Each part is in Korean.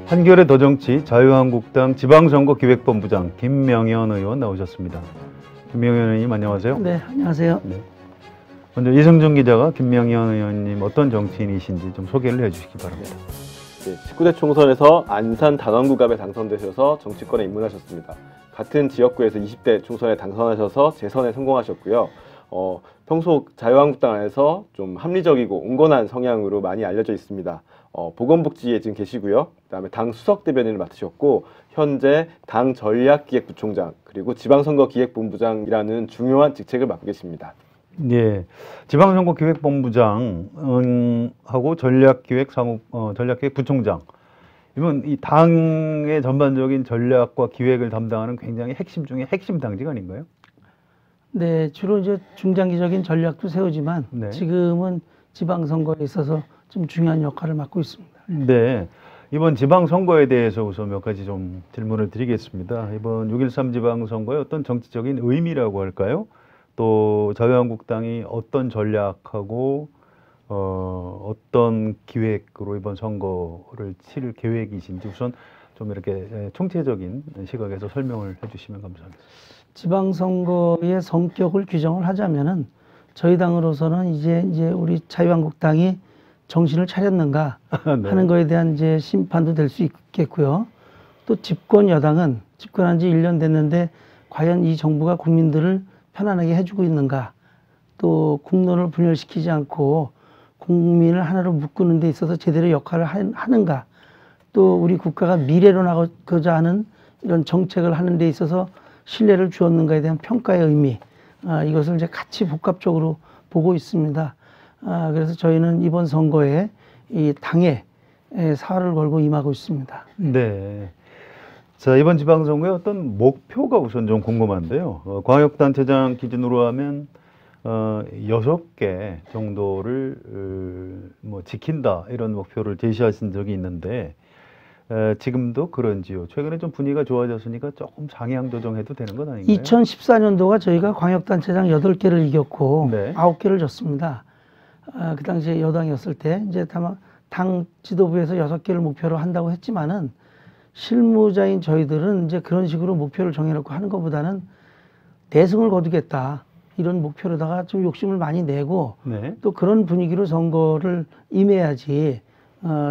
한겨레 더정치 자유한국당 지방선거기획본부장 김명현 의원 나오셨습니다. 김명현 의원님 안녕하세요. 네, 안녕하세요. 네. 먼저 이승준 기자가 김명현 의원님 어떤 정치인이신지 좀 소개를 해주시기 바랍니다. 네, 19대 총선에서 안산 다강구갑에 당선되셔서 정치권에 입문하셨습니다. 같은 지역구에서 20대 총선에 당선하셔서 재선에 성공하셨고요. 평소 자유한국당 안에서 좀 합리적이고 온건한 성향으로 많이 알려져 있습니다. 보건복지에 지금 계시고요. 그다음에 당 수석대변인을 맡으셨고 현재 당 전략기획부총장 그리고 지방선거기획본부장이라는 중요한 직책을 맡고 계십니다. 네, 지방선거기획본부장하고 전략기획부총장. 이건 이 당의 전반적인 전략과 기획을 담당하는 굉장히 핵심 중에 핵심 당직 아닌가요? 네, 주로 이제 중장기적인 전략도 세우지만 네. 지금은 지방선거에 있어서 좀 중요한 역할을 맡고 있습니다. 네, 이번 지방선거에 대해서 우선 몇 가지 좀 질문을 드리겠습니다. 이번 6.13 지방선거의 어떤 정치적인 의미라고 할까요? 또 자유한국당이 어떤 전략하고 어떤 기획으로 이번 선거를 치를 계획이신지 우선 좀 이렇게 총체적인 시각에서 설명을 해주시면 감사하겠습니다. 지방선거의 성격을 규정을 하자면은 저희 당으로서는 이제 우리 자유한국당이 정신을 차렸는가 네. 하는 거에 대한 이제 심판도 될 수 있겠고요. 또 집권 여당은 집권한 지 1년 됐는데 과연 이 정부가 국민들을 편안하게 해주고 있는가, 또 국론을 분열시키지 않고 국민을 하나로 묶는 데 있어서 제대로 역할을 하는가, 또 우리 국가가 미래로 나가고자 하는 이런 정책을 하는 데 있어서 신뢰를 주었는가에 대한 평가의 의미, 이것을 이제 같이 복합적으로 보고 있습니다. 그래서 저희는 이번 선거에 이 당에 사활을 걸고 임하고 있습니다. 네. 자, 이번 지방선거의 어떤 목표가 우선 좀 궁금한데요. 광역단체장 기준으로 하면 6개 정도를 뭐 지킨다 이런 목표를 제시하신 적이 있는데 지금도 그런지요? 최근에 좀 분위기가 좋아졌으니까 조금 상향 조정해도 되는 건 아닌가요? 2014년도가 저희가 광역단체장 8개를 이겼고 네. 9개를 졌습니다. 그 당시에 여당이었을 때 이제 다만 당 지도부에서 6개를 목표로 한다고 했지만은 실무자인 저희들은 이제 그런 식으로 목표를 정해놓고 하는 것보다는 대승을 거두겠다 이런 목표로다가 좀 욕심을 많이 내고 네. 또 그런 분위기로 선거를 임해야지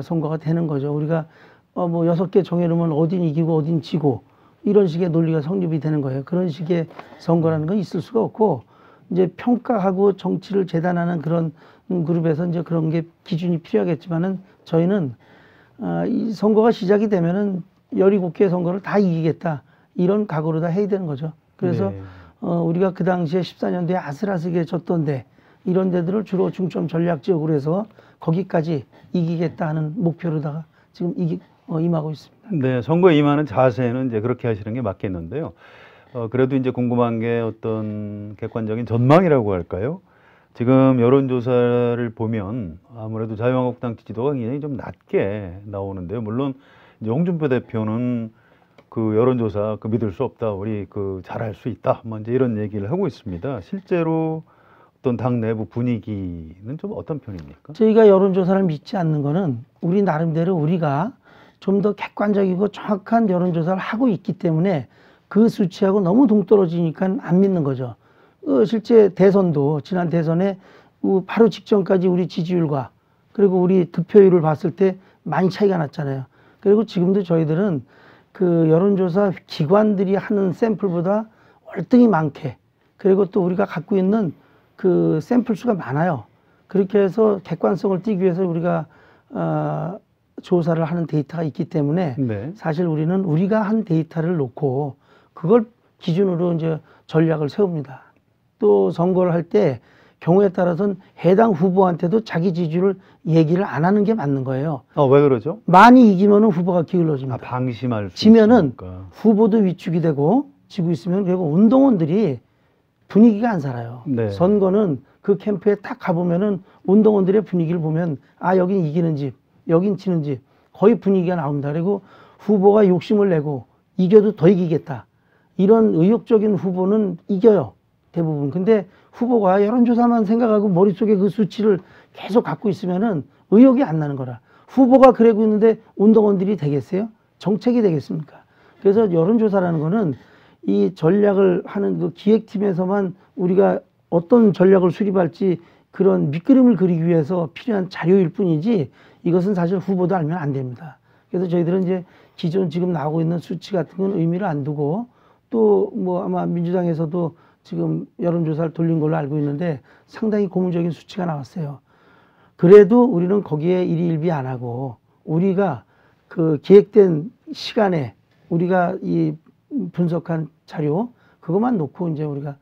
선거가 되는 거죠. 우리가 뭐 6개 정해놓으면 어딘 이기고 어딘 지고 이런 식의 논리가 성립이 되는 거예요. 그런 식의 선거라는 건 있을 수가 없고 이제 평가하고 정치를 재단하는 그런 그룹에서 이제 그런 게 기준이 필요하겠지만은 저희는 이 선거가 시작이 되면은 17개의 선거를 다 이기겠다 이런 각오로 다 해야 되는 거죠. 그래서 네. 우리가 그 당시에 14년도에 아슬아슬하게 졌던데 이런 데들을 주로 중점 전략 지역으로 해서 거기까지 이기겠다 하는 목표로다가 지금 임하고 있습니다. 네, 선거에 임하는 자세는 이제 그렇게 하시는 게 맞겠는데요. 그래도 이제 궁금한 게 어떤 객관적인 전망이라고 할까요? 지금 여론조사를 보면 아무래도 자유한국당 지지도가 굉장히 좀 낮게 나오는데요. 물론 이제 홍준표 대표는 그 여론조사 믿을 수 없다, 우리 잘할 수 있다, 뭐 이제 이런 얘기를 하고 있습니다. 실제로 어떤 당 내부 분위기는 좀 어떤 편입니까? 저희가 여론조사를 믿지 않는 거는 우리 나름대로 우리가 좀 더 객관적이고 정확한 여론조사를 하고 있기 때문에 그 수치하고 너무 동떨어지니까 안 믿는 거죠. 실제 대선도 지난 대선에 바로 직전까지 우리 지지율과 그리고 우리 득표율을 봤을 때 많이 차이가 났잖아요. 그리고 지금도 저희들은 그 여론조사 기관들이 하는 샘플보다 월등히 많게 그리고 또 우리가 갖고 있는 그 샘플 수가 많아요. 그렇게 해서 객관성을 띄기 위해서 우리가 조사를 하는 데이터가 있기 때문에 네. 사실 우리는 우리가 한 데이터를 놓고 그걸 기준으로 이제 전략을 세웁니다. 또 선거를 할 때 경우에 따라서는 해당 후보한테도 자기 지지율을 얘기를 안 하는 게 맞는 거예요. 왜 그러죠? 많이 이기면은 후보가 기울어집니다. 방심할 수 지면은 있으니까. 후보도 위축이 되고 지고 있으면 그리고 운동원들이 분위기가 안 살아요. 네. 선거는 그 캠프에 딱 가보면은 운동원들의 분위기를 보면 여긴 이기는 집, 여긴 지는 집 거의 분위기가 나옵니다. 그리고 후보가 욕심을 내고 이겨도 더 이기겠다. 이런 의욕적인 후보는 이겨요. 대부분. 근데 후보가 여론조사만 생각하고 머릿속에 그 수치를 계속 갖고 있으면은 의욕이 안 나는 거라. 후보가 그러고 있는데 운동원들이 되겠어요? 정책이 되겠습니까? 그래서 여론조사라는 거는 이 전략을 하는 그 기획팀에서만 우리가 어떤 전략을 수립할지 그런 밑그림을 그리기 위해서 필요한 자료일 뿐이지 이것은 사실 후보도 알면 안 됩니다. 그래서 저희들은 이제 기존 지금 나오고 있는 수치 같은 건 의미를 안 두고 또 뭐 아마 민주당에서도 지금 여론조사를 돌린 걸로 알고 있는데 상당히 고무적인 수치가 나왔어요. 그래도 우리는 거기에 일희일비 안 하고 우리가 그 기획된 시간에 우리가 이 분석한 자료 그것만 놓고 이제 우리가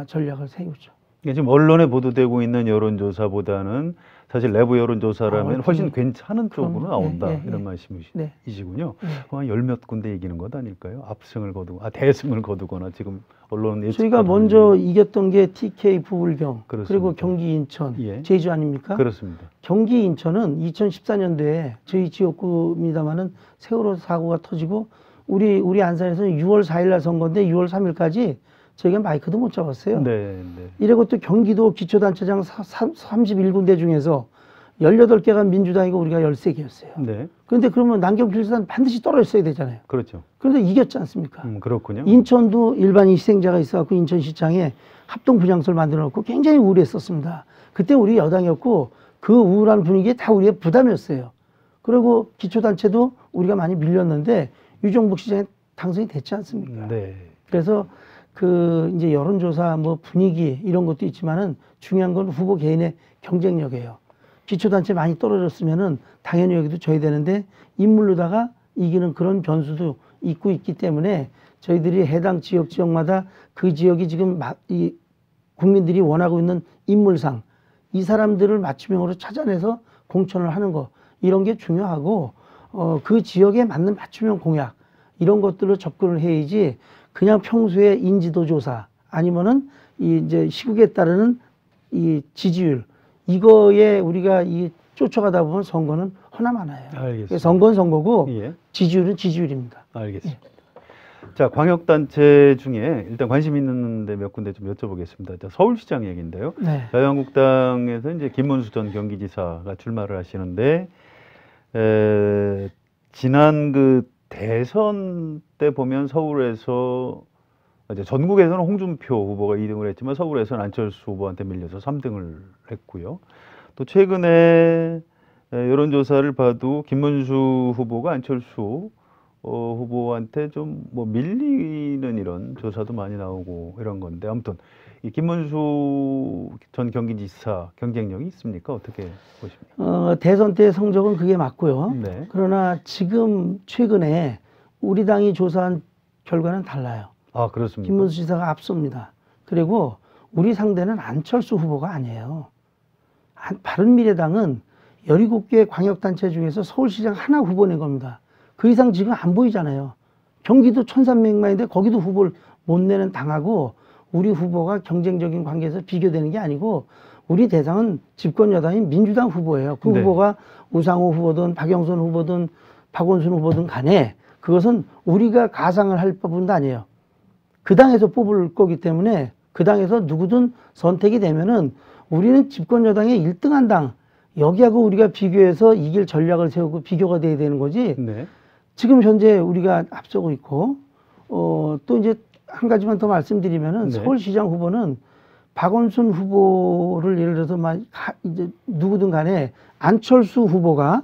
전략을 세우죠. 지금 언론에 보도되고 있는 여론조사보다는 사실 내부 여론조사라면 훨씬 괜찮은 쪽으로 나온다 이런 말씀이시군요. 한 열 몇 군데 이기는 것 아닐까요? 압승을 거두고 대승을 거두거나 지금 언론 저희가 먼저 이겼던 게 TK 부울경 그렇습니다. 그리고 경기 인천 제주 아닙니까? 그렇습니다. 경기 인천은 2014년도에 저희 지역구입니다마는 세월호 사고가 터지고 우리 안산에서는 6월 4일 날 선거인데 6월 3일까지 저희가 마이크도 못 잡았어요. 이러고 또 경기도 기초단체장 31군데 중에서 18개가 민주당이고 우리가 13개였어요. 그런데 그러면 남경필수단 반드시 떨어졌어야 되잖아요. 그렇죠. 그런데 이겼지 않습니까? 그렇군요. 인천도 일반 희생자가 있어갖고 인천시장에 합동 분향소를 만들어 놓고 굉장히 우울했었습니다. 그때 우리 여당이었고 그 우울한 분위기에 다 우리의 부담이었어요. 그리고 기초단체도 우리가 많이 밀렸는데 유정복 시장에 당선이 됐지 않습니까? 그래서 그 이제 여론조사 뭐 분위기 이런 것도 있지만은 중요한 건 후보 개인의 경쟁력이에요. 기초단체 많이 떨어졌으면은 당연히 여기도 져야 되는데 인물로다가 이기는 그런 변수도 있기 때문에 저희들이 해당 지역마다 그 지역이 지금 이 국민들이 원하고 있는 인물상 이 사람들을 맞춤형으로 찾아내서 공천을 하는 거 이런 게 중요하고 그 지역에 맞는 맞춤형 공약 이런 것들로 접근을 해야지 그냥 평소에 인지도 조사 아니면은 이제 시국에 따르는 이 지지율 이거에 우리가 쫓아가다 보면 선거는 허나마나요. 알겠습니다. 선거는 선거고 지지율은 지지율입니다. 알겠습니다. 자, 광역단체 중에 일단 관심 있는데 몇 군데 좀 여쭤보겠습니다. 자, 서울시장 얘기인데요. 자유한국당에서 이제 김문수 전 경기지사가 출마를 하시는데 지난 그 대선 때 보면 서울에서 이제 전국에서는 홍준표 후보가 2등을 했지만 서울에서는 안철수 후보한테 밀려서 3등을 했고요. 또 최근에 여론조사를 봐도 김문수 후보가 안철수 후보한테 좀 뭐 밀리는 이런 조사도 많이 나오고 이런 건데 아무튼 이 김문수 전 경기지사 경쟁력이 있습니까? 어떻게 보십니까? 대선 때 성적은 그게 맞고요. 그러나 지금 최근에 우리 당이 조사한 결과는 달라요. 아, 그렇습니까? 김문수 지사가 앞섭니다. 그리고 우리 상대는 안철수 후보가 아니에요. 바른미래당은 17개 광역단체 중에서 서울시장 하나 후보 낸 겁니다. 그 이상 지금 안 보이잖아요. 경기도 1300만인데 거기도 후보를 못 내는 당하고 우리 후보가 경쟁적인 관계에서 비교되는 게 아니고 우리 대상은 집권 여당인 민주당 후보예요. 그 후보가 우상호 후보든 박영선 후보든 박원순 후보든 간에 그것은 우리가 가상을 할 부분도 아니에요. 그 당에서 뽑을 거기 때문에 그 당에서 누구든 선택이 되면은 우리는 집권 여당의 1등한 당 여기하고 우리가 비교해서 이길 전략을 세우고 비교가 돼야 되는 거지. 지금 현재 우리가 앞서고 있고 또 이제 한 가지만 더 말씀드리면은 서울시장 후보는 박원순 후보를 예를 들어서 이제 누구든 간에 안철수 후보가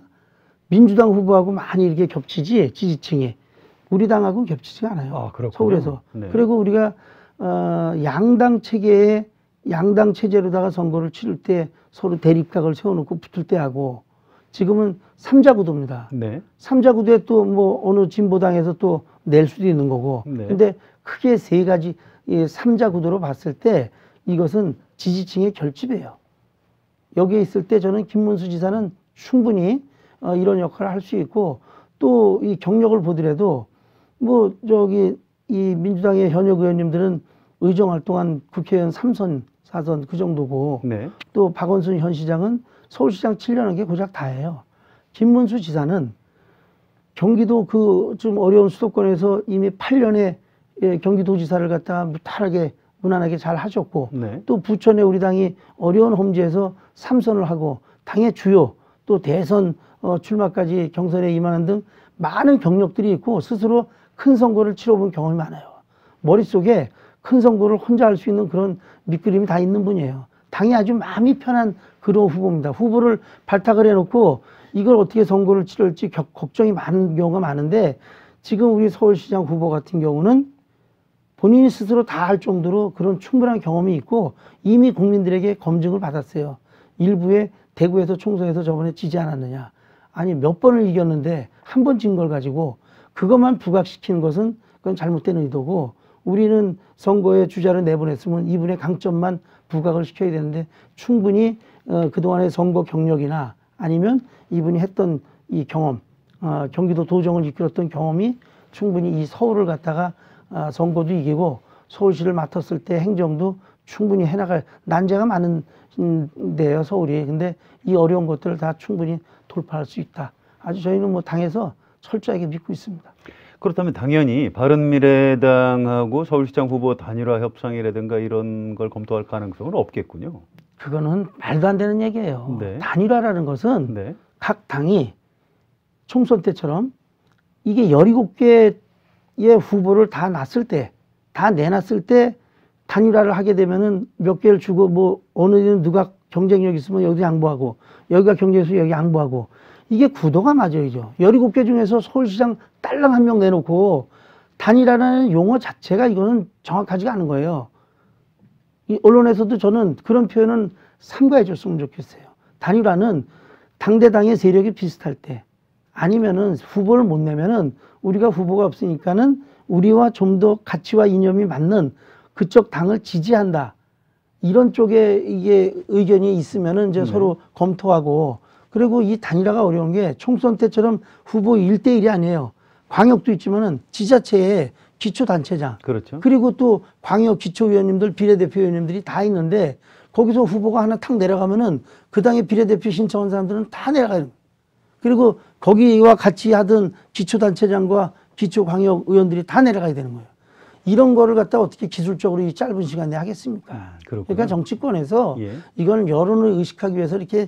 민주당 후보하고 많이 이렇게 겹치지 지지층이 우리 당하고 겹치지가 않아요. 서울에서. 그리고 우리가 양당 체제에 양당 체제로다가 선거를 치를 때 서로 대립각을 세워놓고 붙을 때 하고 지금은 3자 구도입니다. 3자 구도에 또 뭐 어느 진보당에서 또 낼 수도 있는 거고. 근데 크게 세 가지 이 3자 구도로 봤을 때 이것은 지지층의 결집이에요. 여기에 있을 때 저는 김문수 지사는 충분히 이런 역할을 할 수 있고 또 이 경력을 보더라도 뭐 이 민주당의 현역 의원님들은 의정 활동한 국회의원 3선, 4선 그 정도고 또 박원순 현 시장은 서울시장 7년 한 게 고작 다예요. 김문수 지사는 경기도 그 좀 어려운 수도권에서 이미 8년에 경기도지사를 갖다가 무난하게 잘 하셨고 또 부천에 우리 당이 어려운 험지에서 3선을 하고 당의 주요 또 대선 출마까지 경선에 임하는 등 많은 경력들이 있고 스스로 큰 선거를 치러본 경험이 많아요. 머릿속에 큰 선거를 혼자 할 수 있는 그런 밑그림이 다 있는 분이에요. 당이 아주 마음이 편한 그런 후보입니다. 후보를 발탁을 해놓고 이걸 어떻게 선거를 치를지 걱정이 많은 경우가 많은데 지금 우리 서울시장 후보 같은 경우는 본인이 스스로 다 할 정도로 그런 충분한 경험이 있고 이미 국민들에게 검증을 받았어요. 일부에 대구에서 총선에서 저번에 지지 않았느냐. 아니 몇 번을 이겼는데 한 번 진 걸 가지고 그것만 부각시키는 것은 그건 잘못된 의도고 우리는 선거에 주자를 내보냈으면 이분의 강점만 부각을 시켜야 되는데 충분히 그동안의 선거 경력이나 아니면 이분이 했던 이 경험, 경기도 도정을 이끌었던 경험이 충분히 이 서울을 갖다가 선거도 이기고 서울시를 맡았을 때 행정도 충분히 해나갈 난제가 많은 데요 서울이. 근데 이 어려운 것들을 다 충분히 돌파할 수 있다. 아주 저희는 뭐 당에서 철저하게 믿고 있습니다. 그렇다면 당연히 바른미래당하고 서울시장 후보 단일화 협상이라든가 이런 걸 검토할 가능성은 없겠군요. 그거는 말도 안 되는 얘기예요. 네. 단일화라는 것은 네. 각 당이 총선 때처럼 이게 17개의 후보를 다 놨을 때, 다 내놨을 때 단일화를 하게 되면은 몇 개를 주고 뭐 어느 데는 누가 경쟁력 있으면 여기 양보하고 여기가 경쟁력 있으면 여기 양보하고 이게 구도가 맞아야죠. 17개 중에서 서울시장 딸랑 한 명 내놓고 단일화라는 용어 자체가 이거는 정확하지가 않은 거예요. 이 언론에서도 저는 그런 표현은 삼가해 줬으면 좋겠어요. 단일화는 당대당의 세력이 비슷할 때 아니면은 후보를 못 내면은 우리가 후보가 없으니까는 우리와 좀 더 가치와 이념이 맞는 그쪽 당을 지지한다. 이런 쪽에 이게 의견이 있으면은 이제 서로 검토하고 그리고 이 단일화가 어려운 게 총선 때처럼 후보 1대1이 아니에요. 광역도 있지만은 지자체에 기초단체장. 그렇죠. 그리고 또 광역 기초위원님들, 비례대표 위원님들이 다 있는데 거기서 후보가 하나 탁 내려가면은 그 당의 비례대표 신청한 사람들은 다 내려가요. 그리고 거기와 같이 하던 기초단체장과 기초광역 의원들이 다 내려가야 되는 거예요. 이런 거를 갖다 어떻게 기술적으로 이 짧은 시간 내에 하겠습니까? 그러니까 정치권에서 예. 이건 여론을 의식하기 위해서 이렇게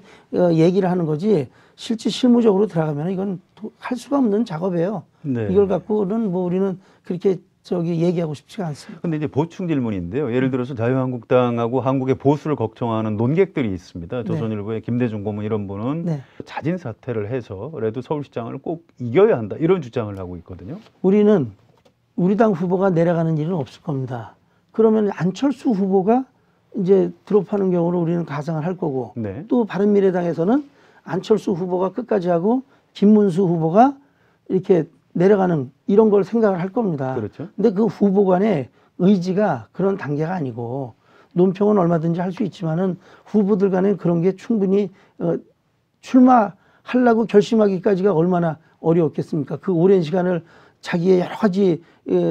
얘기를 하는 거지 실제 실무적으로 들어가면 이건 할 수가 없는 작업이에요. 네. 이걸 갖고는 뭐 우리는 그렇게 얘기하고 싶지가 않습니다. 근데 이제 보충 질문인데요. 예를 들어서 자유한국당하고 한국의 보수를 걱정하는 논객들이 있습니다. 조선일보의 김대중 고문 이런 분은 네. 자진 사퇴를 해서라도 서울시장을 꼭 이겨야 한다 이런 주장을 하고 있거든요. 우리는 우리 당 후보가 내려가는 일은 없을 겁니다. 그러면 안철수 후보가 이제 드롭하는 경우로 우리는 가상을 할 거고 네. 또 바른미래당에서는 안철수 후보가 끝까지 하고 김문수 후보가 이렇게 내려가는 이런 걸 생각을 할 겁니다. 그렇죠. 근데 그 후보 간의 의지가 그런 단계가 아니고 논평은 얼마든지 할 수 있지만은 후보들 간에 그런 게 충분히 출마하려고 결심하기까지가 얼마나 어려웠겠습니까? 그 오랜 시간을 자기의 여러 가지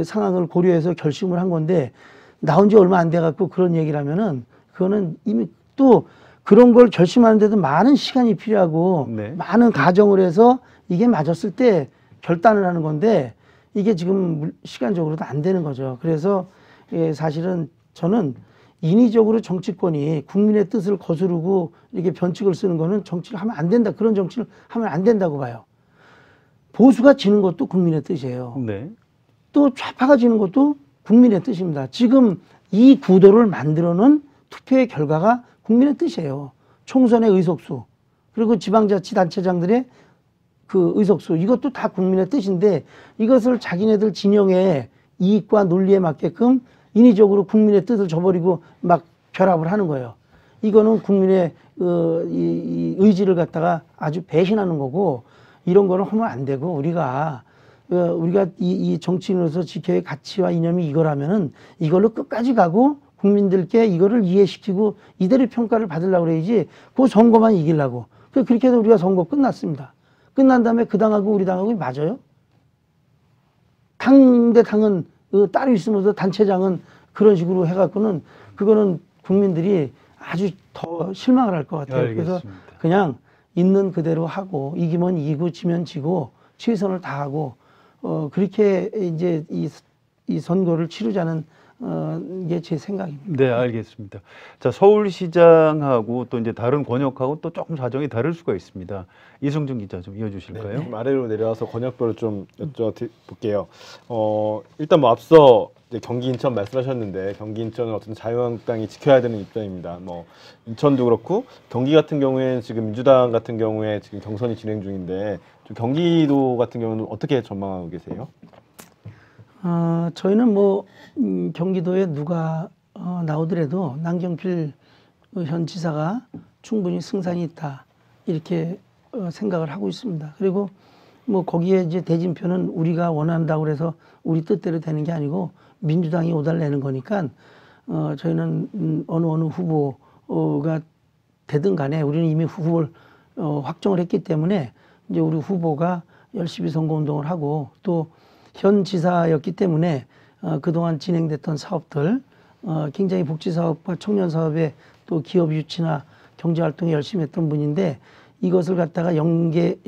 상황을 고려해서 결심을 한 건데 나온 지 얼마 안 돼 갖고 그런 얘기를 하면은 그거는 이미 또 그런 걸 결심하는데도 많은 시간이 필요하고 네. 많은 가정을 해서 이게 맞았을 때 결단을 하는 건데 이게 지금 시간적으로도 안 되는 거죠. 그래서 사실은 저는 인위적으로 정치권이 국민의 뜻을 거스르고 이렇게 변칙을 쓰는 거는 정치를 하면 안 된다. 그런 정치를 하면 안 된다고 봐요. 보수가 지는 것도 국민의 뜻이에요. 네. 또 좌파가 지는 것도 국민의 뜻입니다. 지금 이 구도를 만들어놓은 투표의 결과가 국민의 뜻이에요. 총선의 의석수 그리고 지방자치단체장들의 그 의석수 이것도 다 국민의 뜻인데 이것을 자기네들 진영의 이익과 논리에 맞게끔 인위적으로 국민의 뜻을 저버리고 막 결합을 하는 거예요. 이거는 국민의 이 의지를 갖다가 아주 배신하는 거고 이런 거는 하면 안 되고 우리가 이 정치인으로서 지켜야 할 가치와 이념이 이거라면은 이걸로 끝까지 가고 국민들께 이거를 이해시키고 이대로 평가를 받으려고 그래야지 그 선거만 이기려고 그렇게 해서 우리가 선거 끝났습니다. 끝난 다음에 그 당하고 우리 당하고 맞아요? 당 대 당은 따로 있으면서 단체장은 그런 식으로 해갖고는 그거는 국민들이 아주 더 실망을 할 것 같아요. 알겠습니다. 그래서 그냥 있는 그대로 하고 이기면 이기고 지면 지고 최선을 다하고 그렇게 이제 이 선거를 치르자는 이게 제 생각입니다. 네, 알겠습니다. 자, 서울시장하고 또 이제 다른 권역하고 또 조금 사정이 다를 수가 있습니다. 이승준 기자 좀 이어주실까요? 좀 아래로 내려와서 권역별로 좀 여쭤볼게요. 일단 뭐 앞서 이제 경기 인천 말씀하셨는데 경기 인천은 어쨌든 자유한국당이 지켜야 되는 입장입니다. 뭐 인천도 그렇고 경기 같은 경우에는 지금 민주당 같은 경우에 지금 경선이 진행 중인데 좀 경기도 같은 경우는 어떻게 전망하고 계세요? 저희는 뭐 경기도에 누가 나오더라도 남경필 현 지사가 충분히 승산이 있다 이렇게 생각을 하고 있습니다. 그리고 뭐 거기에 이제 대진표는 우리가 원한다고 그래서 우리 뜻대로 되는 게 아니고 민주당이 오달 내는 거니까 저희는 어느 후보가 되든 간에 우리는 이미 후보를 확정을 했기 때문에 이제 우리 후보가 열심히 선거운동을 하고 또 현 지사였기 때문에 그동안 진행됐던 사업들 굉장히 복지사업과 청년사업에 또 기업 유치나 경제활동에 열심히 했던 분인데 이것을 갖다가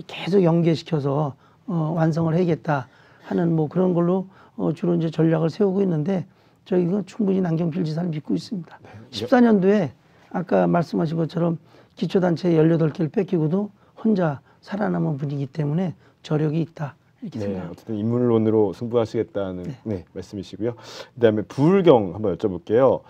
계속 연계시켜서 완성을 해야겠다 하는 뭐 그런 걸로 주로 이제 전략을 세우고 있는데 저희가 충분히 남경필 지사를 믿고 있습니다. 14년도에 아까 말씀하신 것처럼 기초단체 18개를 뺏기고도 혼자 살아남은 분이기 때문에 저력이 있다. 이렇게 생각합니다. 어쨌든 인물론으로 승부하시겠다는 말씀이시고요. 그다음에 부울경 한번 여쭤볼게요.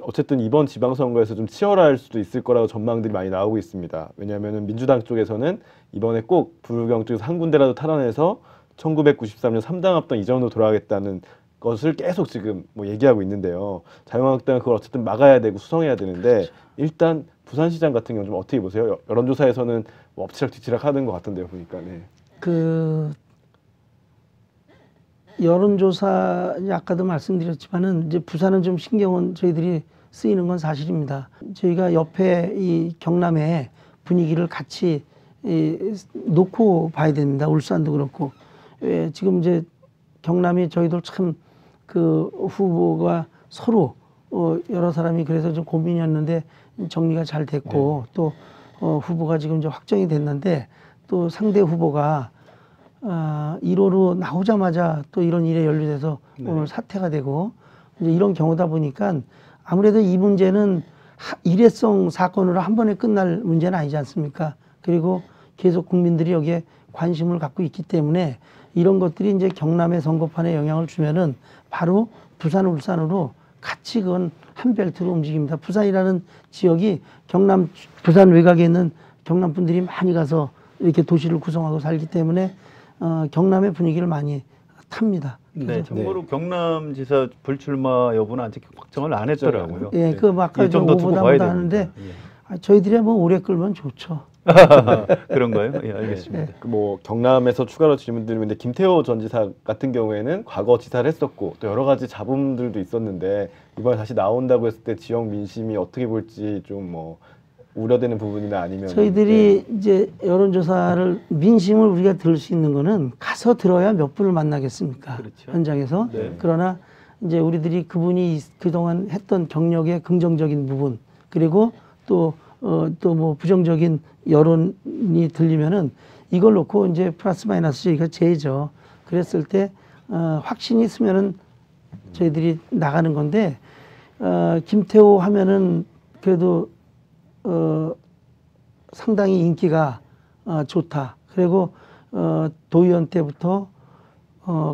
어쨌든 이번 지방선거에서 좀 치열할 수도 있을 거라고 전망들이 많이 나오고 있습니다. 왜냐하면 민주당 쪽에서는 이번에 꼭 부울경 쪽에서 한 군데라도 탈환해서 1993년 3당 합당 이전으로 돌아가겠다는 것을 계속 지금 뭐 얘기하고 있는데요. 자유한국당은 그걸 어쨌든 막아야 되고 수성해야 되는데 일단 부산시장 같은 경우는 좀 어떻게 보세요? 여론조사에서는 뭐 엎치락 뒤치락 하는 것 같은데요, 보니까. 네. 여론조사 아까도 말씀드렸지만은 이제 부산은 좀 신경은 저희들이 쓰이는 건 사실입니다. 저희가 옆에 이 경남의 분위기를 같이 놓고 봐야 됩니다. 울산도 그렇고 지금 이제 경남이 저희들 참 그 후보가 서로 여러 사람이 그래서 좀 고민이었는데 정리가 잘 됐고 또 후보가 지금 이제 확정이 됐는데 또 상대 후보가 1호로 나오자마자 또 이런 일에 연루돼서 오늘 사퇴가 되고 이제 이런 경우다 보니까 아무래도 이 문제는 일회성 사건으로 한 번에 끝날 문제는 아니지 않습니까? 그리고 계속 국민들이 여기에 관심을 갖고 있기 때문에 이런 것들이 이제 경남의 선거판에 영향을 주면은 바로 부산, 울산으로 같이 그건 한 벨트로 움직입니다. 부산이라는 지역이 경남, 부산 외곽에 있는 경남 분들이 많이 가서 이렇게 도시를 구성하고 살기 때문에 경남의 분위기를 많이 탑니다. 네, 참고로 경남지사 불출마 여부는 아직 확정을 안 했더라고요. 예, 그 아까 좀더 두고 봐야 오보다 하는데 예. 저희들이 뭐 오래 끌면 좋죠. 그런가요? 예, 알겠습니다. 뭐 경남에서 추가로 질문 드리는데 김태호 전 지사 같은 경우에는 과거 지사를 했었고 또 여러 가지 잡음들도 있었는데 이번에 다시 나온다고 했을 때 지역 민심이 어떻게 볼지 좀 뭐 우려되는 부분이나 아니면 저희들이 이제 여론조사를 민심을 우리가 들을 수 있는 거는 가서 들어야 몇 분을 만나겠습니까? 그렇죠. 현장에서. 네. 그러나 이제 우리들이 그분이 그동안 했던 경력의 긍정적인 부분 그리고 또 뭐 부정적인 여론이 들리면은 이걸 놓고 이제 플러스 마이너스 저희가 재죠. 그랬을 때 확신이 있으면은 저희들이 나가는 건데 김태호 하면은 그래도 상당히 인기가 좋다. 그리고 도의원 때부터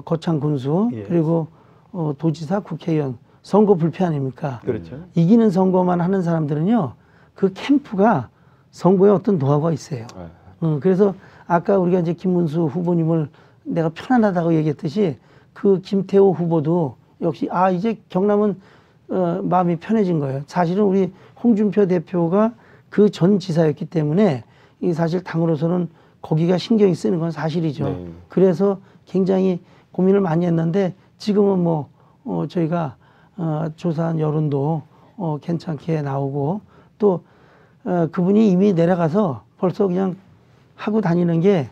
거창 군수 예. 그리고 도지사, 국회의원 선거 불패 아닙니까? 그렇죠. 이기는 선거만 하는 사람들은요, 그 캠프가 선거에 어떤 노하우가 있어요. 그래서 아까 우리가 이제 김문수 후보님을 내가 편안하다고 얘기했듯이 그 김태호 후보도 역시 이제 경남은 마음이 편해진 거예요. 사실은 우리 홍준표 대표가 그 전 지사였기 때문에 이 사실 당으로서는 거기가 신경이 쓰이는 건 사실이죠. 네. 그래서 굉장히 고민을 많이 했는데 지금은 뭐 저희가 조사한 여론도 괜찮게 나오고 또 그분이 이미 내려가서 벌써 그냥 하고 다니는 게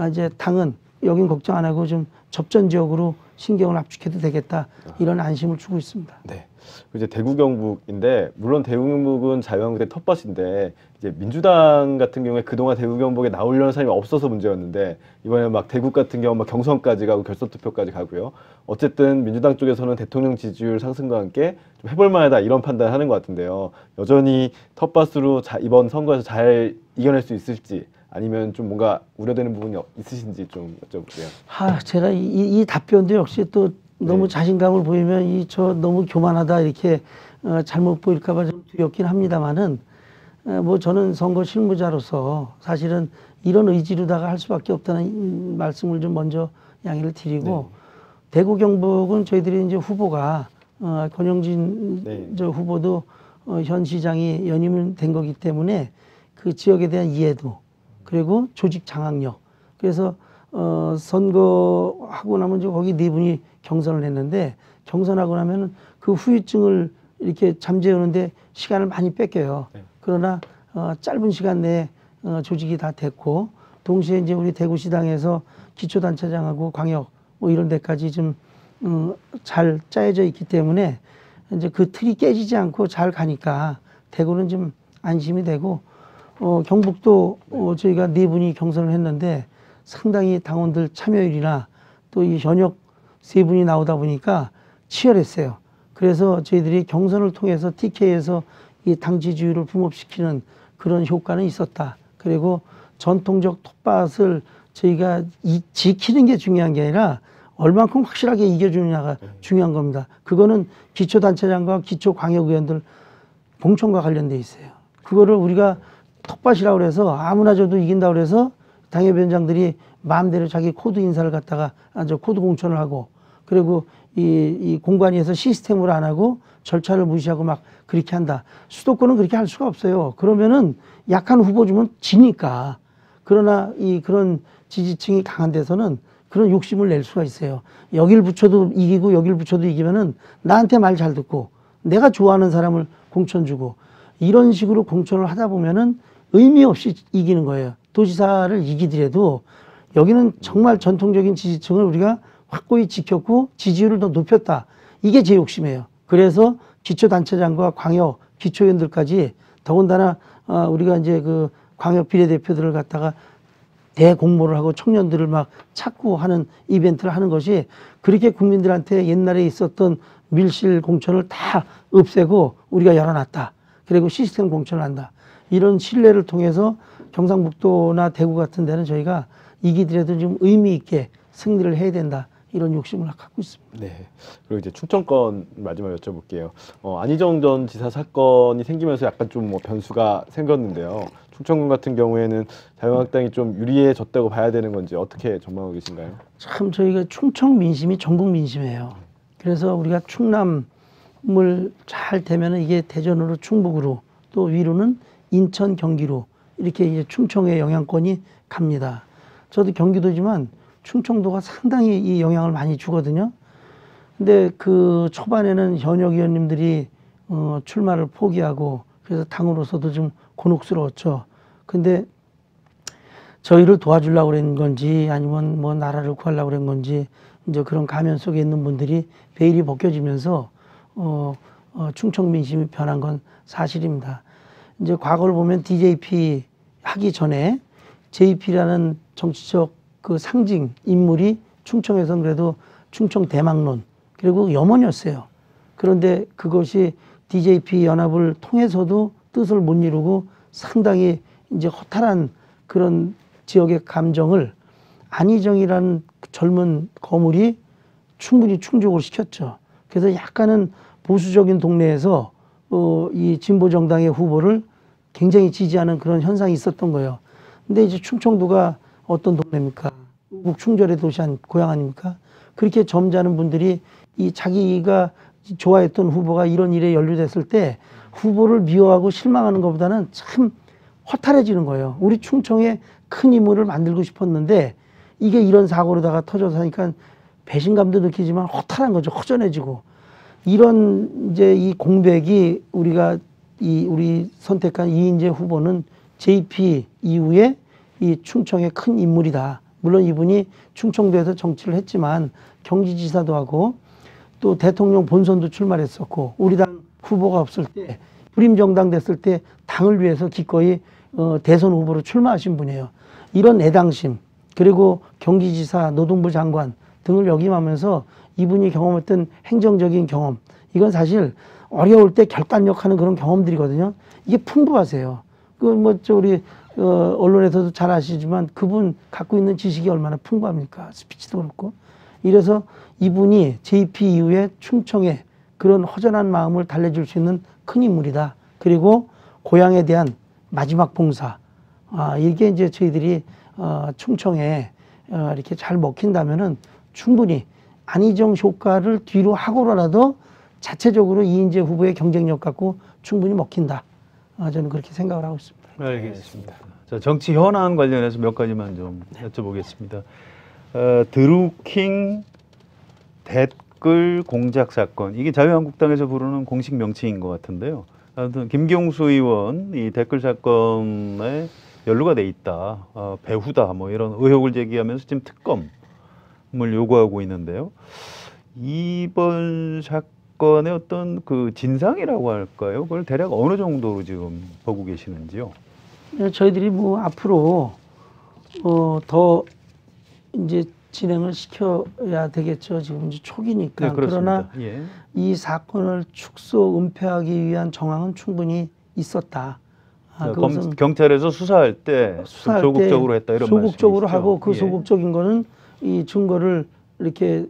이제 당은 여긴 걱정 안 하고 좀 접전 지역으로 신경을 압축해도 되겠다 이런 안심을 주고 있습니다. 네. 이제 대구 경북인데 물론 대구 경북은 자유한국당 텃밭인데 이제 민주당 같은 경우에 그동안 대구 경북에 나오려는 사람이 없어서 문제였는데 이번에 막 대구 같은 경우 막 경선까지 가고 결선 투표까지 가고요. 어쨌든 민주당 쪽에서는 대통령 지지율 상승과 함께 좀 해볼 만하다 이런 판단을 하는 것 같은데요. 여전히 텃밭으로 이번 선거에서 잘 이겨낼 수 있을지 아니면 좀 뭔가 우려되는 부분이 있으신지 좀 여쭤볼게요. 제가 이 답변도 역시 또 너무 네. 자신감을 보이면 저 너무 교만하다 이렇게 잘못 보일까봐 좀 두렵긴 합니다만은 뭐 저는 선거 실무자로서 사실은 이런 의지로다가 할 수밖에 없다는 말씀을 좀 먼저 양해를 드리고 대구 경북은 저희들이 이제 후보가 권영진 저 후보도 현 시장이 연임된 거기 때문에 그 지역에 대한 이해도 그리고 조직 장악력 그래서 선거하고 나면 이제 거기 네 분이 경선을 했는데 경선하고 나면은 그 후유증을 이렇게 잠재우는데 시간을 많이 뺏겨요. 그러나 짧은 시간 내에 조직이 다 됐고 동시에 이제 우리 대구시당에서 기초단체장하고 광역 뭐 이런 데까지 좀 잘 짜여져 있기 때문에 이제 그 틀이 깨지지 않고 잘 가니까 대구는 좀 안심이 되고 경북도 저희가 네 분이 경선을 했는데 상당히 당원들 참여율이나 또 이 현역 세 분이 나오다 보니까 치열했어요. 그래서 저희들이 경선을 통해서 TK에서 이 당 지지율을 붕업시키는 그런 효과는 있었다. 그리고 전통적 텃밭을 저희가 지키는 게 중요한 게 아니라 얼만큼 확실하게 이겨주느냐가 중요한 겁니다. 그거는 기초단체장과 기초광역의원들 공천과 관련돼 있어요. 그거를 우리가 텃밭이라고 그래서 아무나 줘도 이긴다고 그래서 당협위원장들이 마음대로 자기 코드 인사를 갖다가 코드 공천을 하고 그리고 이 공관위에서 시스템으로 안 하고 절차를 무시하고 막 그렇게 한다. 수도권은 그렇게 할 수가 없어요. 그러면은 약한 후보 주면 지니까. 그러나 그런 지지층이 강한 데서는 그런 욕심을 낼 수가 있어요. 여길 붙여도 이기고 여길 붙여도 이기면은 나한테 말 잘 듣고 내가 좋아하는 사람을 공천 주고 이런 식으로 공천을 하다 보면은 의미 없이 이기는 거예요. 도지사를 이기더라도 여기는 정말 전통적인 지지층을 우리가 확고히 지켰고 지지율을 더 높였다. 이게 제 욕심이에요. 그래서 기초단체장과 광역 기초위원들까지 더군다나 우리가 이제 그 광역 비례대표들을 갖다가 대공모를 하고 청년들을 막 찾고 하는 이벤트를 하는 것이 그렇게 국민들한테 옛날에 있었던 밀실 공천을 다 없애고 우리가 열어놨다. 그리고 시스템 공천을 한다. 이런 신뢰를 통해서 경상북도나 대구 같은 데는 저희가 이기더라도 좀 의미 있게 승리를 해야 된다. 이런 욕심을 갖고 있습니다. 네. 그리고 이제 충청권 마지막 여쭤볼게요. 안희정 전 지사 사건이 생기면서 약간 좀 뭐 변수가 생겼는데요. 충청권 같은 경우에는 자유한국당이 좀 유리해졌다고 봐야 되는 건지 어떻게 전망하고 계신가요? 참 저희가 충청 민심이 전국 민심이에요. 그래서 우리가 충남을 잘 되면은 이게 대전으로 충북으로 또 위로는 인천 경기로 이렇게 이제 충청의 영향권이 갑니다. 저도 경기도지만 충청도가 상당히 이 영향을 많이 주거든요. 근데 그 초반에는 현역 의원님들이 출마를 포기하고 그래서 당으로서도 좀 곤혹스러웠죠. 근데 저희를 도와주려고 그런 건지 아니면 뭐 나라를 구하려고 그런 건지 이제 그런 가면 속에 있는 분들이 베일이 벗겨지면서 충청 민심이 변한 건 사실입니다. 이제 과거를 보면 DJP 하기 전에 JP라는 정치적 그 상징 인물이 충청에서는 그래도 충청 대망론 그리고 염원이었어요. 그런데 그것이 DJP 연합을 통해서도 뜻을 못 이루고 상당히 이제 허탈한 그런 지역의 감정을 안희정이라는 젊은 거물이 충분히 충족을 시켰죠. 그래서 약간은 보수적인 동네에서 이 진보 정당의 후보를 굉장히 지지하는 그런 현상이 있었던 거예요. 근데 이제 충청도가 어떤 동네입니까? 충절의 도시 고향 아닙니까? 그렇게 점잖은 분들이 이 자기가 좋아했던 후보가 이런 일에 연루됐을 때 후보를 미워하고 실망하는 것보다는 참 허탈해지는 거예요. 우리 충청에 큰 인물을 만들고 싶었는데 이게 이런 사고로다가 터져서 하니까 배신감도 느끼지만 허탈한 거죠. 허전해지고. 이런 이제 이 공백이 우리가 우리 선택한 이인재 후보는 JP 이후에 이 충청의 큰 인물이다. 물론 이분이 충청도에서 정치를 했지만 경기지사도 하고 또 대통령 본선도 출마했었고 우리 당 후보가 없을 때 불임정당 됐을 때 당을 위해서 기꺼이 대선 후보로 출마하신 분이에요. 이런 애당심 그리고 경기지사, 노동부 장관 등을 역임하면서 이분이 경험했던 행정적인 경험 이건 사실 어려울 때 결단력하는 그런 경험들이거든요. 이게 풍부하세요. 우리 언론에서도 잘 아시지만 그분 갖고 있는 지식이 얼마나 풍부합니까? 스피치도 그렇고. 이래서 이분이 JP 이후에 충청에 그런 허전한 마음을 달래줄 수 있는 큰 인물이다. 그리고 고향에 대한 마지막 봉사. 이게 이제 저희들이 충청에 이렇게 잘 먹힌다면은 충분히 안희정 효과를 뒤로 하고라도 자체적으로 이인재 후보의 경쟁력 갖고 충분히 먹힌다. 저는 그렇게 생각을 하고 있습니다. 알겠습니다. 자, 정치 현안 관련해서 몇 가지만 좀 여쭤보겠습니다. 드루킹 댓글 공작 사건 이게 자유한국당에서 부르는 공식 명칭인 것 같은데요. 아무튼 김경수 의원 이 댓글 사건에 연루가 돼 있다, 배후다 뭐 이런 의혹을 제기하면서 지금 특검을 요구하고 있는데요. 이번 사건의 어떤 그 진상이라고 할까요? 그걸 대략 어느 정도로 지금 보고 계시는지요? 저희들이 뭐 앞으로 더 이제 진행을 시켜야 되겠죠. 지금 이제 초기니까. 네, 그러나 예. 이 사건을 축소 은폐하기 위한 정황은 충분히 있었다. 그것은 경찰에서 수사할 때 소극적으로 했다 이런 소극적으로 말씀이시죠? 하고 그 예. 소극적인 거는 이 증거를 이렇게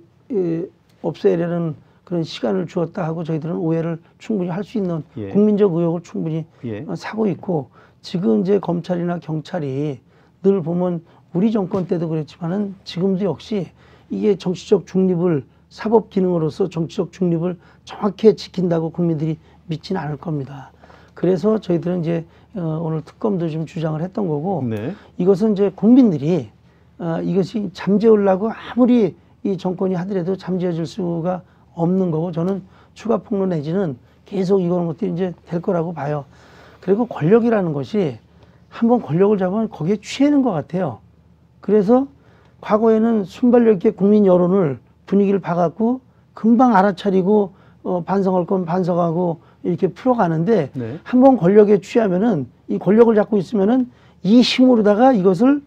없애려는 그런 시간을 주었다 하고 저희들은 오해를 충분히 할 수 있는 예. 국민적 의혹을 충분히 예. 사고 있고 지금 이제 검찰이나 경찰이 늘 보면 우리 정권 때도 그랬지만은 지금도 역시 이게 정치적 중립을 사법 기능으로서 정치적 중립을 정확히 지킨다고 국민들이 믿지는 않을 겁니다. 그래서 저희들은 이제 오늘 특검도 좀 주장을 했던 거고 네. 이것은 이제 국민들이 이것이 잠재우려고 아무리 이 정권이 하더라도 잠재워질 수가 없는 거고 저는 추가 폭로 내지는 계속 이런 것들이 이제 될 거라고 봐요. 그리고 권력이라는 것이 한번 권력을 잡으면 거기에 취하는 것 같아요. 그래서 과거에는 순발력 있게 국민 여론을 분위기를 봐갖고 금방 알아차리고 반성할 건 반성하고 이렇게 풀어가는데 네. 한번 권력에 취하면은 이 권력을 잡고 있으면은 이 힘으로다가 이것을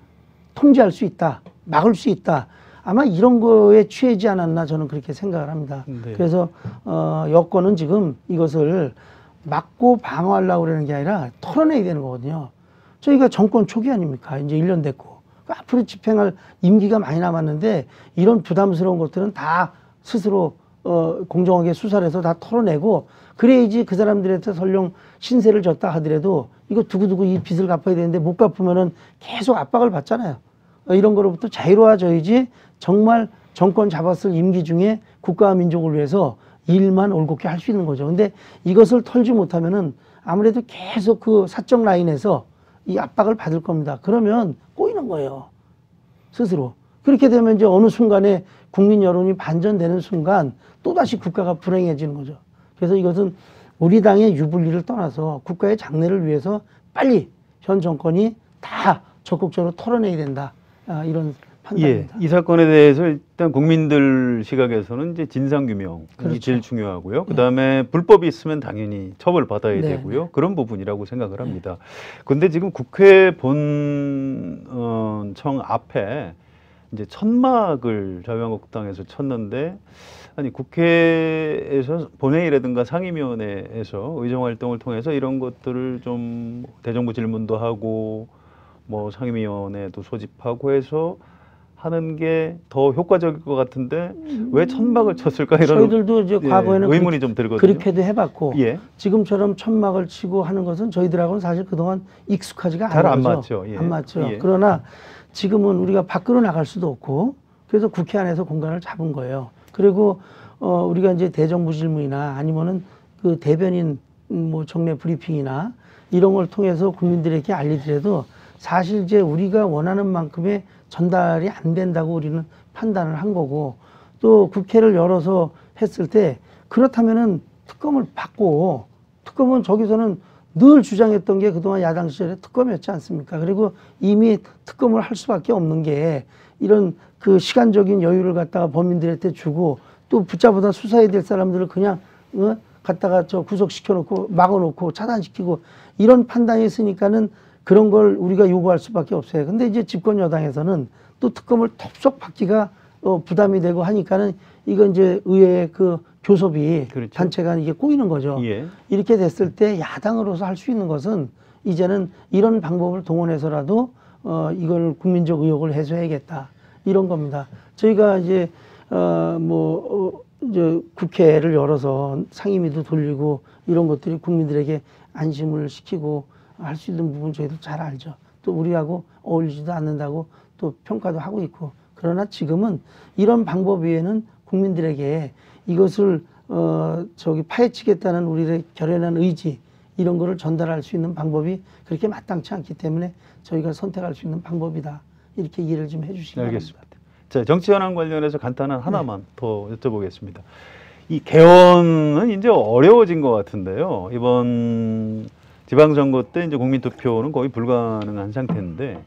통제할 수 있다, 막을 수 있다. 아마 이런 거에 취하지 않았나 저는 그렇게 생각을 합니다. 네. 그래서 여권은 지금 이것을 막고 방어하려고 그러는 게 아니라 털어내야 되는 거거든요. 저희가 정권 초기 아닙니까? 이제 1년 됐고. 앞으로 집행할 임기가 많이 남았는데 이런 부담스러운 것들은 다 스스로 공정하게 수사를 해서 다 털어내고 그래야지 그 사람들한테 설령 신세를 졌다 하더라도 이거 두고두고 이 빚을 갚아야 되는데 못 갚으면은 계속 압박을 받잖아요. 이런 거로부터 자유로워져야지 정말 정권 잡았을 임기 중에 국가와 민족을 위해서 일만 올곧게 할 수 있는 거죠. 근데 이것을 털지 못하면은 아무래도 계속 그 사적 라인에서 이 압박을 받을 겁니다. 그러면 꼬이는 거예요. 스스로. 그렇게 되면 이제 어느 순간에 국민 여론이 반전되는 순간 또다시 국가가 불행해지는 거죠. 그래서 이것은 우리 당의 유불리를 떠나서 국가의 장래를 위해서 빨리 현 정권이 다 적극적으로 털어내야 된다. 이런 판단입니다. 이 사건에 대해서 일단 국민들 시각에서는 이제 진상규명이 그렇죠. 제일 중요하고요. 그다음에 불법이 있으면 당연히 처벌받아야 네, 되고요. 그런 부분이라고 생각을 합니다. 그런데 지금 국회 본청 앞에 이제 천막을 자유한국당에서 쳤는데 아니 국회에서 본회의라든가 상임위원회에서 의정활동을 통해서 이런 것들을 좀 대정부 질문도 하고 뭐 상임위원회도 소집하고 해서 하는 게 더 효과적일 것 같은데 왜 천막을 쳤을까 이런 저희들도 이제 과거에는 의문이 좀 들거든요. 그렇게도 해봤고 예. 지금처럼 천막을 치고 하는 것은 저희들하고는 사실 그동안 익숙하지가 잘 않은 안 거죠. 맞죠. 예. 안 맞죠. 예. 그러나 지금은 우리가 밖으로 나갈 수도 없고 그래서 국회 안에서 공간을 잡은 거예요. 그리고 우리가 이제 대정부 질문이나 아니면은 그 대변인 뭐 정례 브리핑이나 이런 걸 통해서 국민들에게 알리더라도 사실 이제 우리가 원하는 만큼의 전달이 안 된다고 우리는 판단을 한 거고 또 국회를 열어서 했을 때 그렇다면은 특검을 받고 특검은 저기서는 늘 주장했던 게 그동안 야당 시절에 특검이었지 않습니까? 그리고 이미 특검을 할 수밖에 없는 게 이런 그 시간적인 여유를 갖다가 범인들한테 주고 또 붙잡아다 수사해야 될 사람들을 그냥 갖다가 저 구속시켜놓고 막아놓고 차단시키고 이런 판단이 있으니까는 그런 걸 우리가 요구할 수밖에 없어요. 근데 이제 집권 여당에서는 또 특검을 톱속 받기가 부담이 되고 하니까는 이건 이제 의회의 그 교섭이 그렇죠. 단체가 이게 꼬이는 거죠. 예. 이렇게 됐을 때 야당으로서 할 수 있는 것은 이제는 이런 방법을 동원해서라도 이걸 국민적 의혹을 해소해야겠다 이런 겁니다. 저희가 이제 이제 국회를 열어서 상임위도 돌리고 이런 것들이 국민들에게 안심을 시키고 할 수 있는 부분 저희도 잘 알죠. 또 우리하고 어울리지도 않는다고 또 평가도 하고 있고 그러나 지금은 이런 방법 외에는 국민들에게 이것을 파헤치겠다는 우리의 결연한 의지 이런 거를 전달할 수 있는 방법이 그렇게 마땅치 않기 때문에 저희가 선택할 수 있는 방법이다 이렇게 이해를 좀 해주시기 바랍니다. 알겠습니다. 자, 정치 현안 관련해서 간단한 하나만 더 여쭤보겠습니다. 이 개헌은 이제 어려워진 것 같은데요. 이번 지방선거 때 이제 국민투표는 거의 불가능한 상태인데,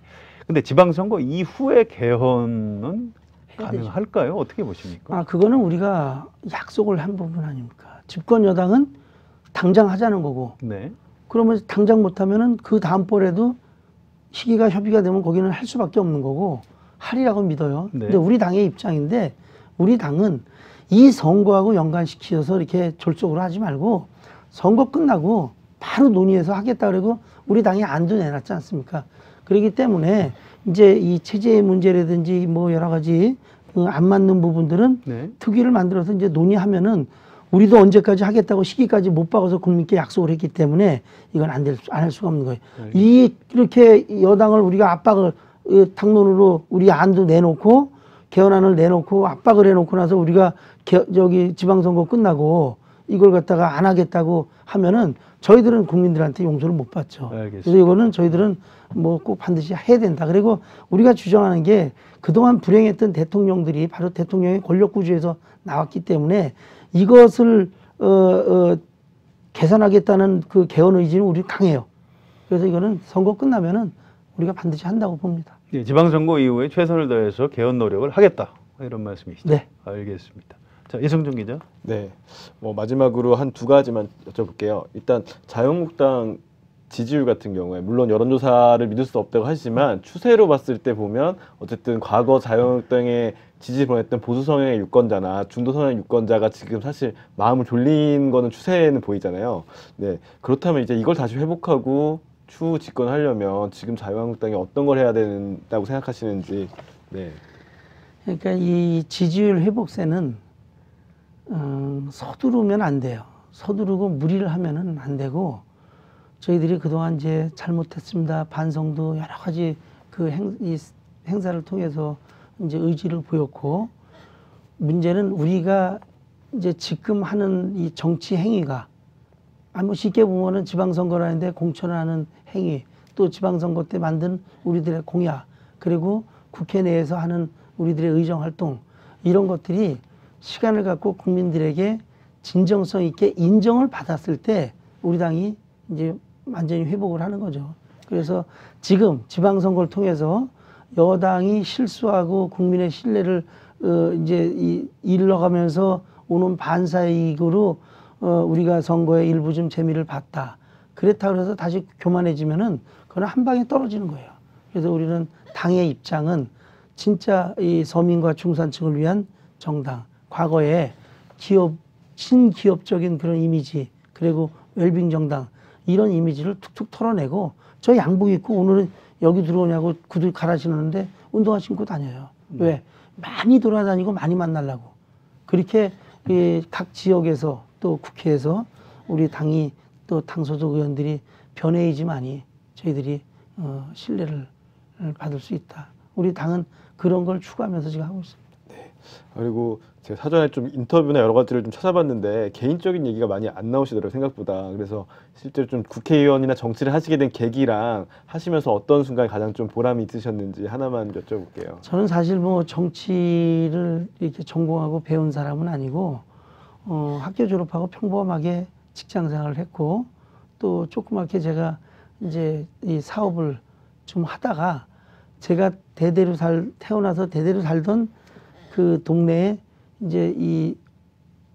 근데 지방선거 이후에 개헌은 가능할까요? 어떻게 보십니까? 그거는 우리가 약속을 한 부분 아닙니까? 집권 여당은 당장 하자는 거고, 네. 그러면 당장 못하면은 그 다음번에도 시기가 협의가 되면 거기는 할 수밖에 없는 거고, 하리라고 믿어요. 네. 근데 우리 당의 입장인데, 우리 당은 이 선거하고 연관시켜서 이렇게 졸속으로 하지 말고, 선거 끝나고 바로 논의해서 하겠다 그러고, 우리 당이 안도 내놨지 않습니까? 그렇기 때문에, 이제 이 체제의 문제라든지 뭐 여러 가지 안 맞는 부분들은 네. 특위를 만들어서 이제 논의하면은 우리도 언제까지 하겠다고 시기까지 못 박아서 국민께 약속을 했기 때문에 이건 안 할 수가 없는 거예요. 이렇게 여당을 우리가 압박을 당론으로 우리 안도 내놓고 개헌안을 내놓고 압박을 해놓고 나서 우리가 저기 지방선거 끝나고 이걸 갖다가 안 하겠다고 하면은 저희들은 국민들한테 용서를 못 받죠. 알겠습니다. 그래서 이거는 저희들은 뭐 꼭 반드시 해야 된다. 그리고 우리가 주장하는 게 그동안 불행했던 대통령들이 바로 대통령의 권력 구조에서 나왔기 때문에 이것을 개선하겠다는 그 개헌 의지는 우리 강해요. 그래서 이거는 선거 끝나면은 우리가 반드시 한다고 봅니다. 예, 지방선거 이후에 최선을 다해서 개헌 노력을 하겠다 이런 말씀이시죠? 네. 알겠습니다. 자, 이승준 기자. 네. 마지막으로 한 두 가지만 여쭤볼게요. 일단 자유한국당 지지율 같은 경우에 물론 여론조사를 믿을 수 없다고 하지만 추세로 봤을 때 보면 어쨌든 과거 자유한국당에 지지 보냈던 보수 성향의 유권자나 중도 성향의 유권자가 지금 사실 마음을 졸린 거는 추세는 보이잖아요. 네. 그렇다면 이제 이걸 다시 회복하고 추후 집권하려면 지금 자유한국당이 어떤 걸 해야 된다고 생각하시는지. 네. 그러니까 이 지지율 회복세는 서두르면 안 돼요. 서두르고 무리를 하면은 안 되고 저희들이 그동안 이제 잘못했습니다. 반성도 여러 가지 그 행사를 통해서 이제 의지를 보였고 문제는 우리가 이제 지금 하는 이 정치 행위가 뭐 쉽게 보면은 지방선거라는데 공천하는 행위 또 지방선거 때 만든 우리들의 공약 그리고 국회 내에서 하는 우리들의 의정활동 이런 것들이 시간을 갖고 국민들에게 진정성 있게 인정을 받았을 때 우리 당이 이제 완전히 회복을 하는 거죠. 그래서 지금 지방선거를 통해서 여당이 실수하고 국민의 신뢰를 이제 잃어가면서 오는 반사이익으로 우리가 선거에 일부 좀 재미를 봤다. 그렇다 그래서 다시 교만해지면은 그건 한 방에 떨어지는 거예요. 그래서 우리는 당의 입장은 진짜 이 서민과 중산층을 위한 정당, 과거에 신기업적인 그런 이미지, 그리고 웰빙 정당, 이런 이미지를 툭툭 털어내고, 저 양복 입고 오늘은 여기 들어오냐고 구두 갈아 신었는데 운동화 신고 다녀요. 왜? 많이 돌아다니고 많이 만나려고. 그렇게 각 지역에서 또 국회에서 우리 당이 또 당소속 의원들이 변해야지만이 저희들이 신뢰를 받을 수 있다. 우리 당은 그런 걸 추구하면서 지금 하고 있습니다. 네. 그리고 제가 사전에 좀 인터뷰나 여러 가지를 좀 찾아봤는데 개인적인 얘기가 많이 안 나오시더라고요, 생각보다. 그래서 실제로 좀 국회의원이나 정치를 하시게 된 계기랑 하시면서 어떤 순간에 가장 좀 보람이 있으셨는지 하나만 여쭤볼게요. 저는 사실 뭐 정치를 이렇게 전공하고 배운 사람은 아니고 학교 졸업하고 평범하게 직장 생활을 했고 또 조그맣게 제가 이제 이 사업을 좀 하다가 제가 태어나서 대대로 살던 그 동네에 이제 이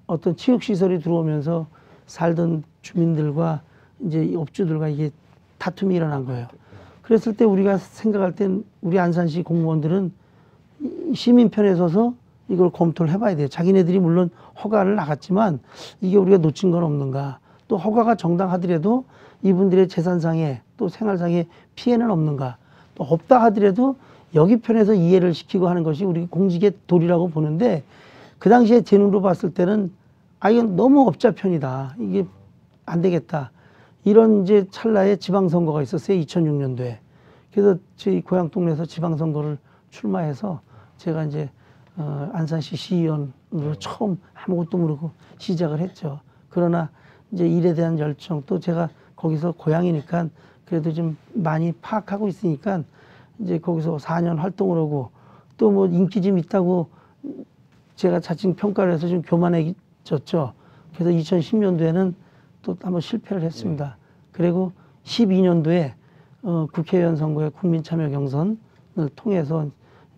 어떤 체육시설이 들어오면서 살던 주민들과 이제 이 업주들과 이게 다툼이 일어난 거예요. 그랬을 때 우리가 생각할 땐 우리 안산시 공무원들은 시민 편에 서서 이걸 검토를 해봐야 돼요. 자기네들이 물론 허가를 나갔지만 이게 우리가 놓친 건 없는가. 또 허가가 정당하더라도 이분들의 재산상의 또 생활상의 피해는 없는가. 또 없다 하더라도 여기 편에서 이해를 시키고 하는 것이 우리 공직의 도리라고 보는데 그 당시에 제 눈으로 봤을 때는 이건 너무 업자 편이다. 이게 안 되겠다. 이런 이제 찰나에 지방선거가 있었어요. 2006년도에. 그래서 저희 고향 동네에서 지방선거를 출마해서 제가 이제 안산시 시의원으로 처음 아무것도 모르고 시작을 했죠. 그러나 이제 일에 대한 열정 또 제가 거기서 고향이니까 그래도 좀 많이 파악하고 있으니까 이제 거기서 4년 활동을 하고 또 뭐 인기 좀 있다고 제가 자칭 평가를 해서 좀 교만해졌죠. 그래서 2010년도에는 또 한번 실패를 했습니다. 그리고 12년도에 국회의원 선거에 국민참여 경선을 통해서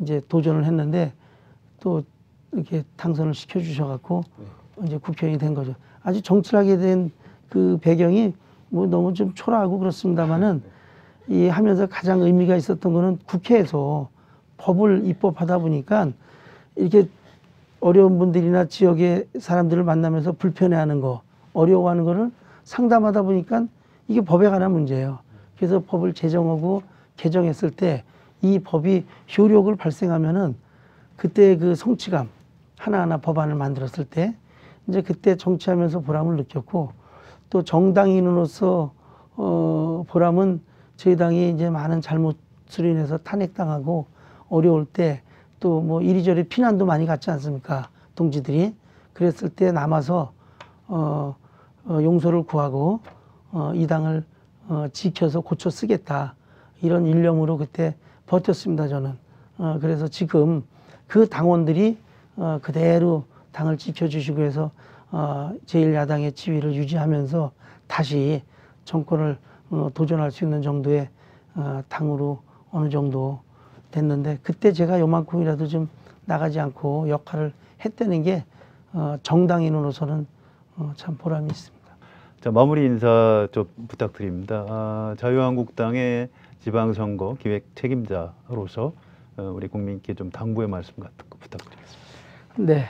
이제 도전을 했는데 또 이렇게 당선을 시켜주셔갖고 이제 국회의원이 된 거죠. 아주 정치하게 된 그 배경이 뭐 너무 좀 초라하고 그렇습니다만은 이 하면서 가장 의미가 있었던 거는 국회에서 법을 입법하다 보니까 이렇게 어려운 분들이나 지역의 사람들을 만나면서 불편해하는 거, 어려워하는 거를 상담하다 보니까 이게 법에 관한 문제예요. 그래서 법을 제정하고 개정했을 때 이 법이 효력을 발생하면은 그때 그 성취감, 하나하나 법안을 만들었을 때 이제 그때 정치하면서 보람을 느꼈고 또 정당인으로서 보람은 저희 당이 이제 많은 잘못으로 인해서 탄핵당하고 어려울 때 또 뭐 이리저리 피난도 많이 갔지 않습니까? 동지들이. 그랬을 때 남아서 용서를 구하고 이 당을 지켜서 고쳐 쓰겠다. 이런 일념으로 그때 버텼습니다, 저는. 그래서 지금 그 당원들이 그대로 당을 지켜주시고 해서 제1야당의 지위를 유지하면서 다시 정권을 도전할 수 있는 정도의 당으로 어느 정도 됐는데 그때 제가 요만큼이라도 좀 나가지 않고 역할을 했다는 게 정당인으로서는 참 보람이 있습니다. 자, 마무리 인사 좀 부탁드립니다. 자유한국당의 지방선거 기획 책임자로서 우리 국민께 좀 당부의 말씀 같은 거 부탁드리겠습니다. 네,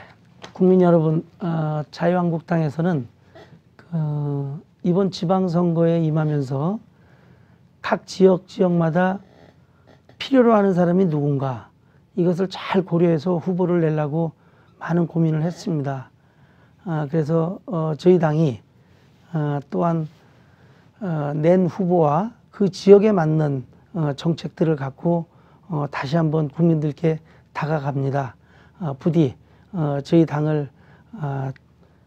국민 여러분, 자유한국당에서는 이번 지방선거에 임하면서 각 지역마다 필요로 하는 사람이 누군가 이것을 잘 고려해서 후보를 내려고 많은 고민을 했습니다. 그래서 저희 당이 또한 낸 후보와 그 지역에 맞는 정책들을 갖고 다시 한번 국민들께 다가갑니다. 부디 저희 당을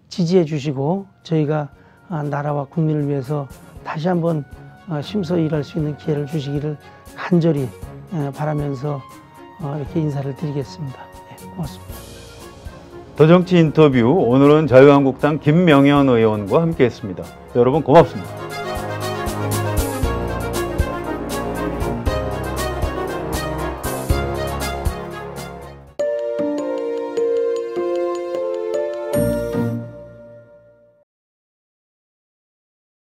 지지해 주시고 저희가 나라와 국민을 위해서 다시 한번 심서히 일할 수 있는 기회를 주시기를 간절히 바라면서 이렇게 인사를 드리겠습니다. 네, 고맙습니다. 더 정치 인터뷰 오늘은 자유한국당 김명현 의원과 함께했습니다. 여러분 고맙습니다.